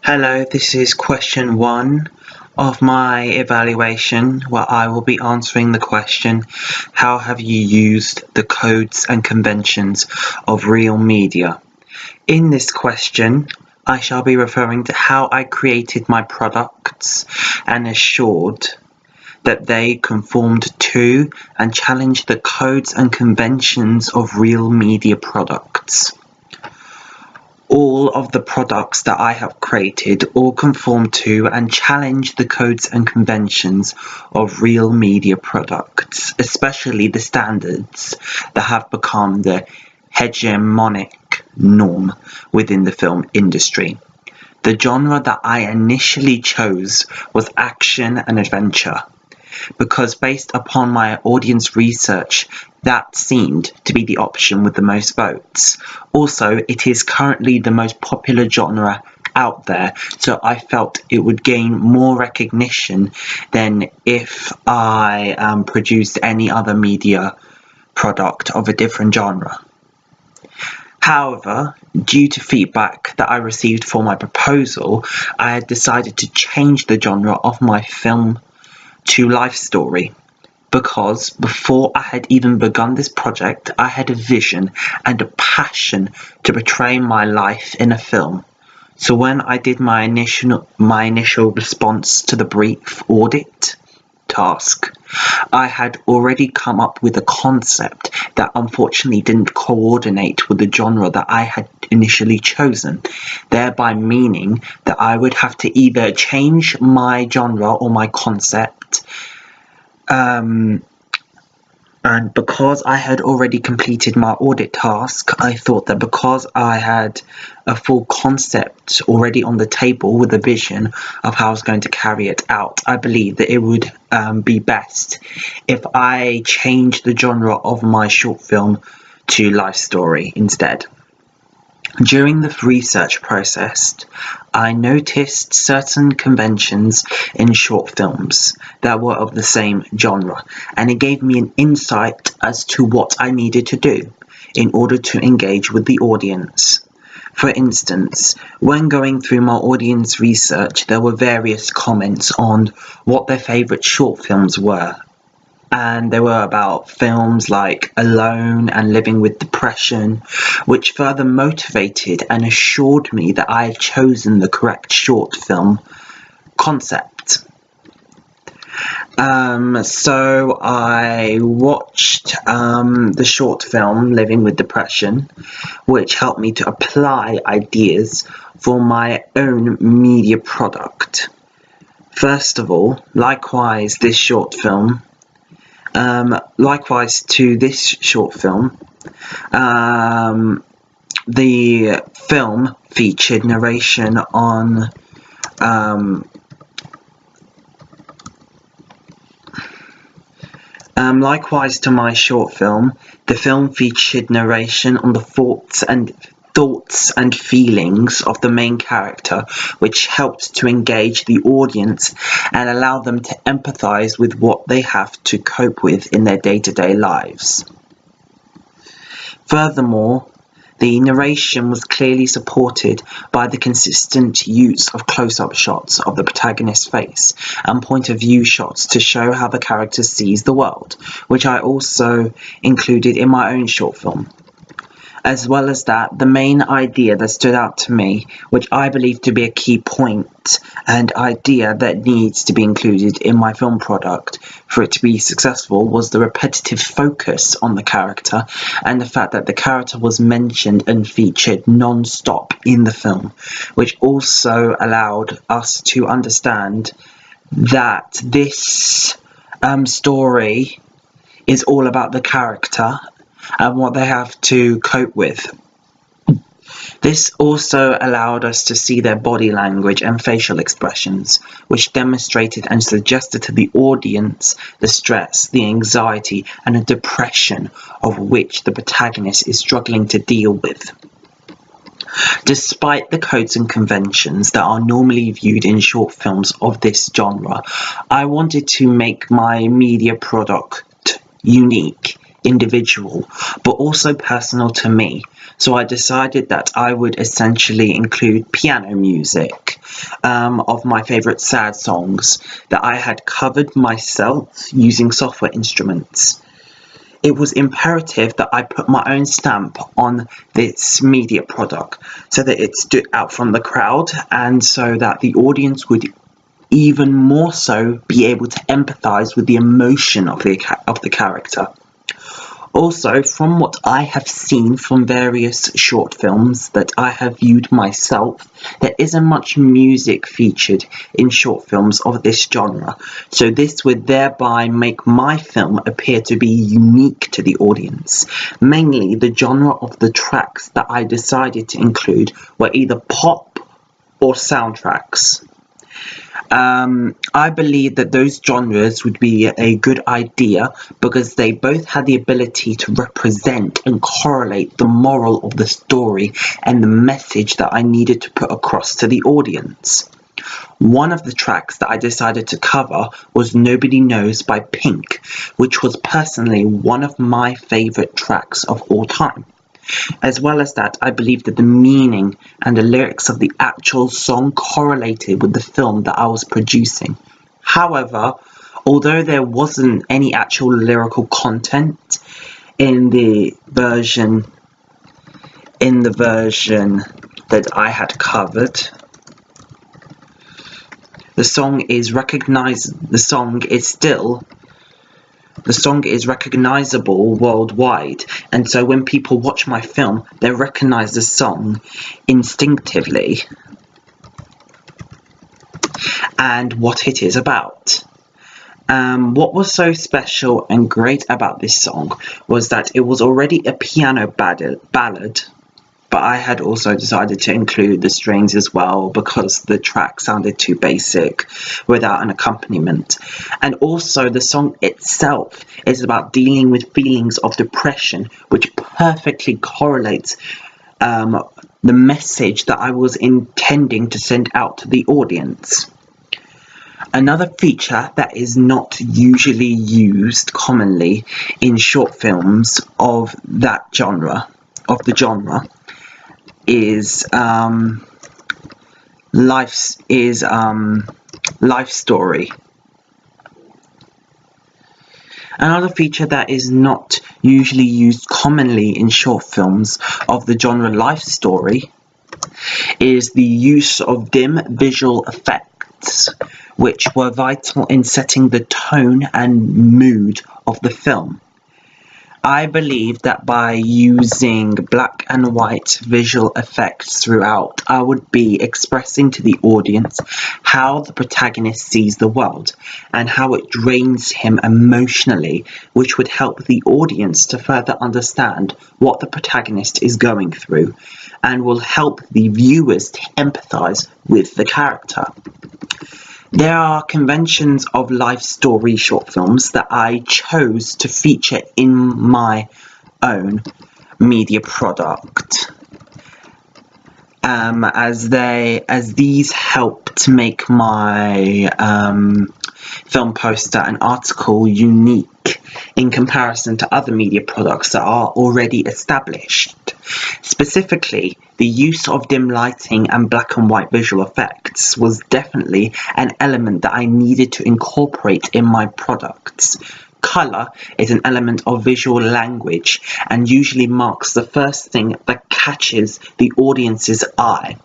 Hello, this is question 1 of my evaluation, where I will be answering the question, how have you used the codes and conventions of real media? In this question, I shall be referring to how I created my products and assured that they conformed to and challenged the codes and conventions of real media products. All of the products that I have created all conform to and challenge the codes and conventions of real media products, especially the standards that have become the hegemonic norm within the film industry. The genre that I initially chose was action and adventure, because based upon my audience research, that seemed to be the option with the most votes. Also, it is currently the most popular genre out there, so I felt it would gain more recognition than if I produced any other media product of a different genre. However, due to feedback that I received for my proposal, I had decided to change the genre of my film to life story, because before I had even begun this project, I had a vision and a passion to portray my life in a film. So when I did my initial response to the brief audit task, I had already come up with a concept that unfortunately didn't coordinate with the genre that I had initially chosen, thereby meaning that I would have to either change my genre or my concept, and because I had already completed my audit task, I thought that because I had a full concept already on the table with a vision of how I was going to carry it out, I believe that it would be best if I changed the genre of my short film to life story instead. During the research process, I noticed certain conventions in short films that were of the same genre, and it gave me an insight as to what I needed to do in order to engage with the audience. For instance, when going through my audience research, there were various comments on what their favourite short films were. And they were about films like Alone and Living with Depression, which further motivated and assured me that I had chosen the correct short film concept. So I watched the short film Living with Depression, which helped me to apply ideas for my own media product. First of all, likewise to this short film, the film featured narration on likewise to my short film, the film featured narration on the thoughts and feelings of the main character, which helped to engage the audience and allow them to empathize with what they have to cope with in their day-to-day lives. Furthermore, the narration was clearly supported by the consistent use of close-up shots of the protagonist's face and point-of-view shots to show how the character sees the world, which I also included in my own short film. As well as that, the main idea that stood out to me, which I believe to be a key point and idea that needs to be included in my film product for it to be successful, was the repetitive focus on the character and the fact that the character was mentioned and featured non-stop in the film, which also allowed us to understand that this story is all about the character and what they have to cope with. This also allowed us to see their body language and facial expressions, which demonstrated and suggested to the audience the stress, the anxiety, and the depression of which the protagonist is struggling to deal with. Despite the codes and conventions that are normally viewed in short films of this genre, I wanted to make my media product unique, individual, but also personal to me, So I decided that I would essentially include piano music of my favourite sad songs that I had covered myself using software instruments. It was imperative that I put my own stamp on this media product so that it stood out from the crowd and so that the audience would even more so be able to empathise with the emotion of the character. Also, from what I have seen from various short films that I have viewed myself, there isn't much music featured in short films of this genre, so this would thereby make my film appear to be unique to the audience. Mainly, the genre of the tracks that I decided to include were either pop or soundtracks. I believe that those genres would be a good idea because they both had the ability to represent and correlate the moral of the story and the message that I needed to put across to the audience. One of the tracks that I decided to cover was Nobody Knows by Pink, which was personally one of my favourite tracks of all time. As well as that, I believe that the meaning and the lyrics of the actual song correlated with the film that I was producing. However, although there wasn't any actual lyrical content in the version that I had covered, the song is recognizable worldwide, and so when people watch my film, they recognize the song instinctively and what it is about. What was so special and great about this song was that it was already a piano ballad, but I had also decided to include the strings as well because the track sounded too basic without an accompaniment. And also the song itself is about dealing with feelings of depression, which perfectly correlates the message that I was intending to send out to the audience. Another feature that is not usually used commonly in short films of the genre, is life story. Another feature that is not usually used commonly in short films of the genre life story is the use of dim visual effects, which were vital in setting the tone and mood of the film. I believe that by using black and white visual effects throughout, I would be expressing to the audience how the protagonist sees the world and how it drains him emotionally, which would help the audience to further understand what the protagonist is going through and will help the viewers to empathize with the character. There are conventions of life story short films that I chose to feature in my own media product, as these help to make my film poster and article unique in comparison to other media products that are already established. Specifically, the use of dim lighting and black and white visual effects was definitely an element that I needed to incorporate in my products. Colour is an element of visual language and usually marks the first thing that catches the audience's eye.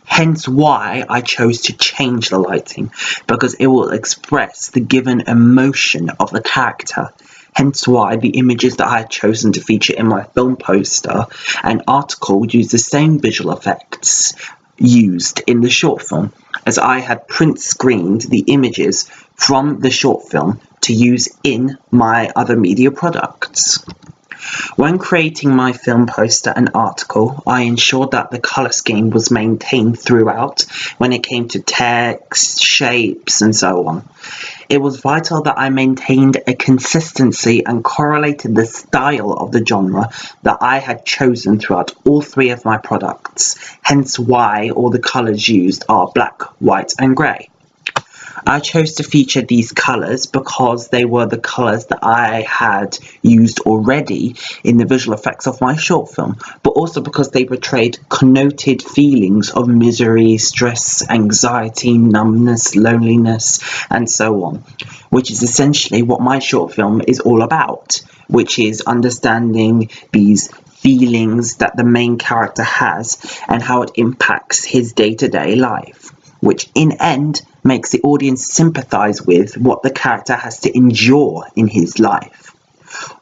Hence why I chose to change the lighting, because it will express the given emotion of the character. Hence why the images that I had chosen to feature in my film poster and article would use the same visual effects used in the short film, as I had print screened the images from the short film to use in my other media products. When creating my film poster and article, I ensured that the colour scheme was maintained throughout when it came to text, shapes, and so on. It was vital that I maintained a consistency and correlated the style of the genre that I had chosen throughout all three of my products, hence why all the colours used are black, white, and grey. I chose to feature these colours because they were the colours that I had used already in the visual effects of my short film, but also because they portrayed connoted feelings of misery, stress, anxiety, numbness, loneliness, and so on, which is essentially what my short film is all about, which is understanding these feelings that the main character has and how it impacts his day-to-day life, which in end makes the audience sympathise with what the character has to endure in his life.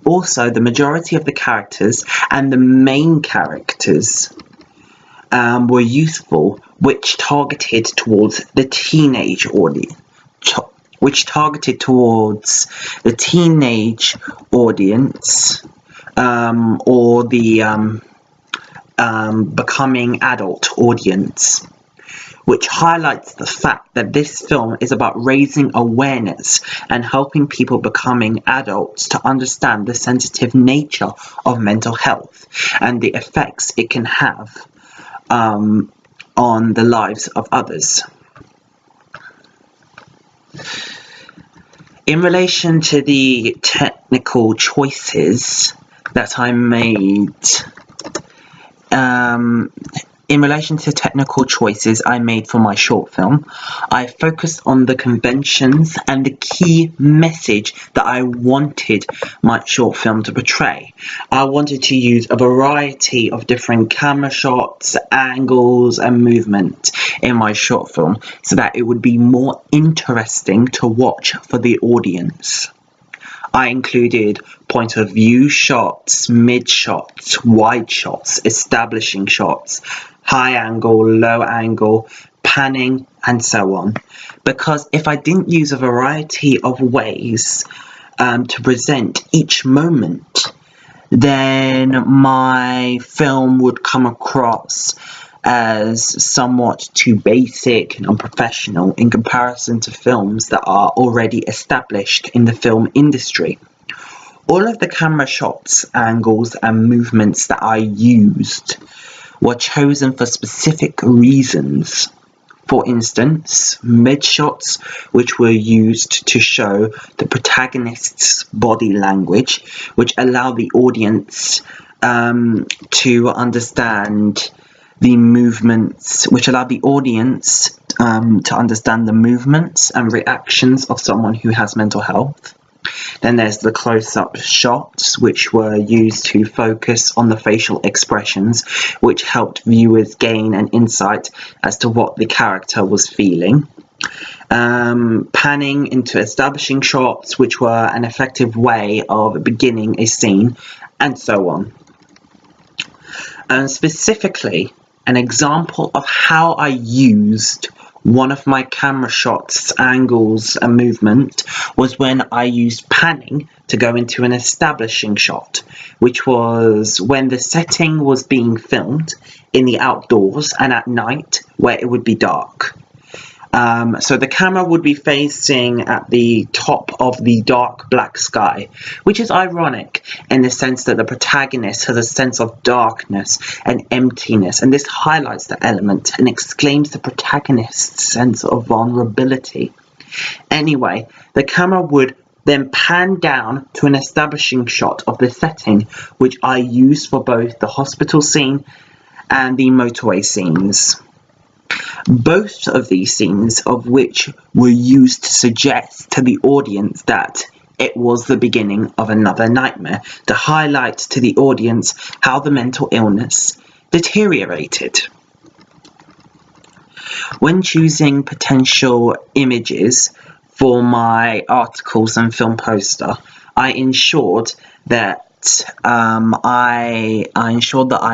Also, the majority of the characters and the main characters were youthful, which targeted towards the teenage audience. Or the becoming adult audience, which highlights the fact that this film is about raising awareness and helping people becoming adults to understand the sensitive nature of mental health and the effects it can have on the lives of others. In relation to the technical choices that I made, for my short film, I focused on the conventions and the key message that I wanted my short film to portray. I wanted to use a variety of different camera shots, angles, and movement in my short film so that it would be more interesting to watch for the audience. I included point of view shots, mid shots, wide shots, establishing shots, high angle, low angle, panning, and so on. Because if I didn't use a variety of ways to present each moment, then my film would come across as somewhat too basic and unprofessional in comparison to films that are already established in the film industry. All of the camera shots, angles, and movements that I used were chosen for specific reasons. For instance, mid-shots, which were used to show the protagonist's body language, which allow the audience to understand the movements, to understand the movements and reactions of someone who has mental health. Then there's the close-up shots, which were used to focus on the facial expressions, which helped viewers gain an insight as to what the character was feeling. Panning into establishing shots, which were an effective way of beginning a scene, and so on. Specifically, an example of how I used one of my camera shots, angles, and movement was when I used panning to go into an establishing shot, which was when the setting was being filmed in the outdoors and at night where it would be dark. So the camera would be facing at the top of the dark black sky, which is ironic in the sense that the protagonist has a sense of darkness and emptiness, and this highlights the element and exclaims the protagonist's sense of vulnerability. Anyway, the camera would then pan down to an establishing shot of the setting, which I used for both the hospital scene and the motorway scenes. Both of these scenes of which were used to suggest to the audience that it was the beginning of another nightmare, to highlight to the audience how the mental illness deteriorated. When choosing potential images for my articles and film poster, I ensured that I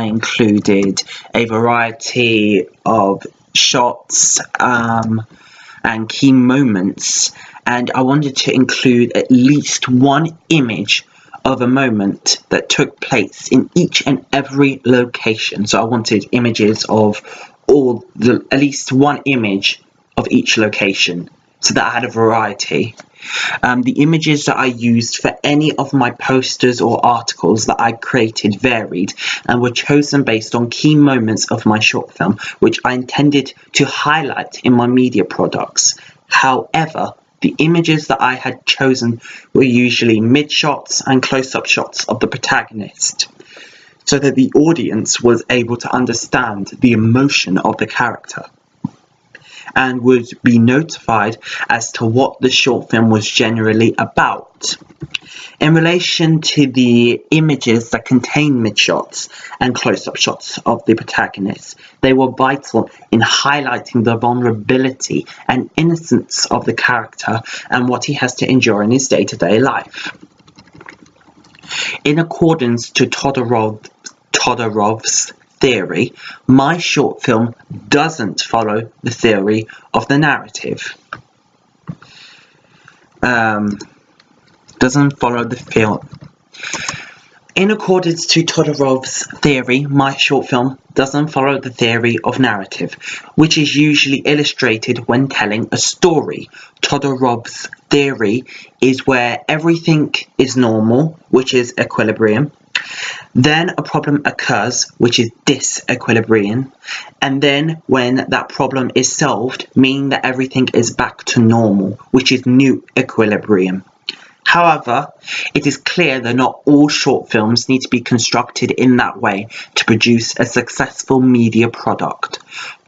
included a variety of shots and key moments, and I wanted to include at least one image of a moment that took place in each and every location. So I wanted images of at least one image of each location, so that I had a variety. The images that I used for any of my posters or articles that I created varied and were chosen based on key moments of my short film, which I intended to highlight in my media products. However, the images that I had chosen were usually mid-shots and close-up shots of the protagonist, so that the audience was able to understand the emotion of the character and would be notified as to what the short film was generally about. In relation to the images that contain mid-shots and close-up shots of the protagonist, they were vital in highlighting the vulnerability and innocence of the character and what he has to endure in his day-to-day life. In accordance to Todorov's theory, my short film doesn't follow the theory of the narrative. Doesn't follow the film. In accordance to Todorov's theory, my short film doesn't follow the theory of narrative, which is usually illustrated when telling a story. Todorov's theory is where everything is normal, which is equilibrium. Then a problem occurs, which is disequilibrium, and then when that problem is solved, meaning that everything is back to normal, which is new equilibrium. However, it is clear that not all short films need to be constructed in that way to produce a successful media product.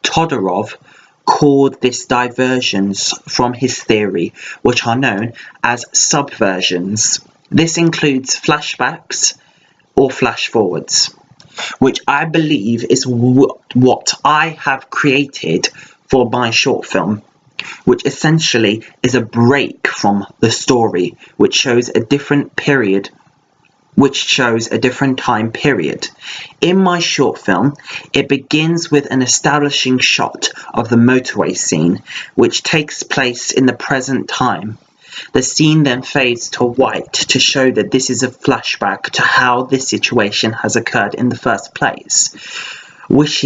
Todorov called this diversions from his theory, which are known as subversions. This includes flashbacks or flash forwards, which I believe is what I have created for my short film, which essentially is a break from the story, which shows a different time period. In my short film, it begins with an establishing shot of the motorway scene, which takes place in the present time. The scene then fades to white to show that this is a flashback to how this situation has occurred in the first place, which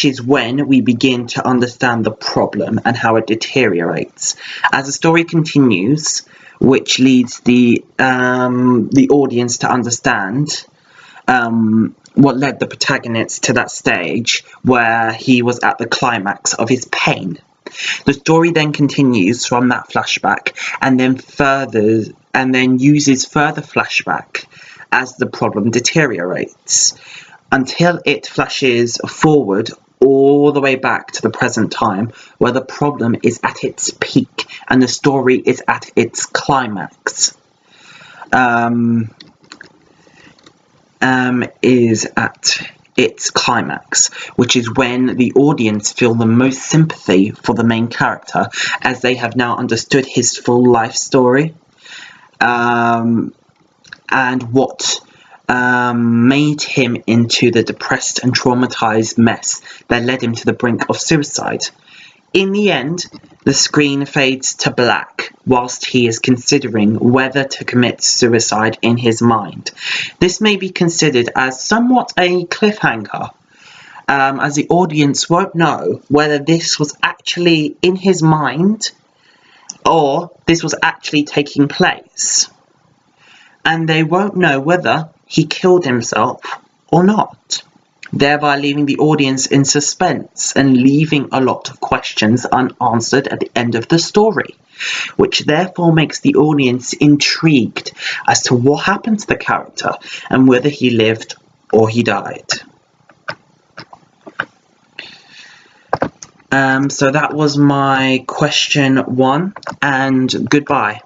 is when we begin to understand the problem and how it deteriorates. As the story continues, which leads the audience to understand what led the protagonist to that stage where he was at the climax of his pain. The story then continues from that flashback and then uses further flashback as the problem deteriorates, until it flashes forward all the way back to the present time, where the problem is at its peak and the story is at its climax. Is at its climax, which is when the audience feel the most sympathy for the main character, as they have now understood his full life story, and what made him into the depressed and traumatized mess that led him to the brink of suicide. In the end, the screen fades to black whilst he is considering whether to commit suicide in his mind. This may be considered as somewhat a cliffhanger, as the audience won't know whether this was actually in his mind or this was actually taking place. And they won't know whether he killed himself or not, thereby leaving the audience in suspense and leaving a lot of questions unanswered at the end of the story, which therefore makes the audience intrigued as to what happened to the character and whether he lived or he died. So that was my question 1, and goodbye.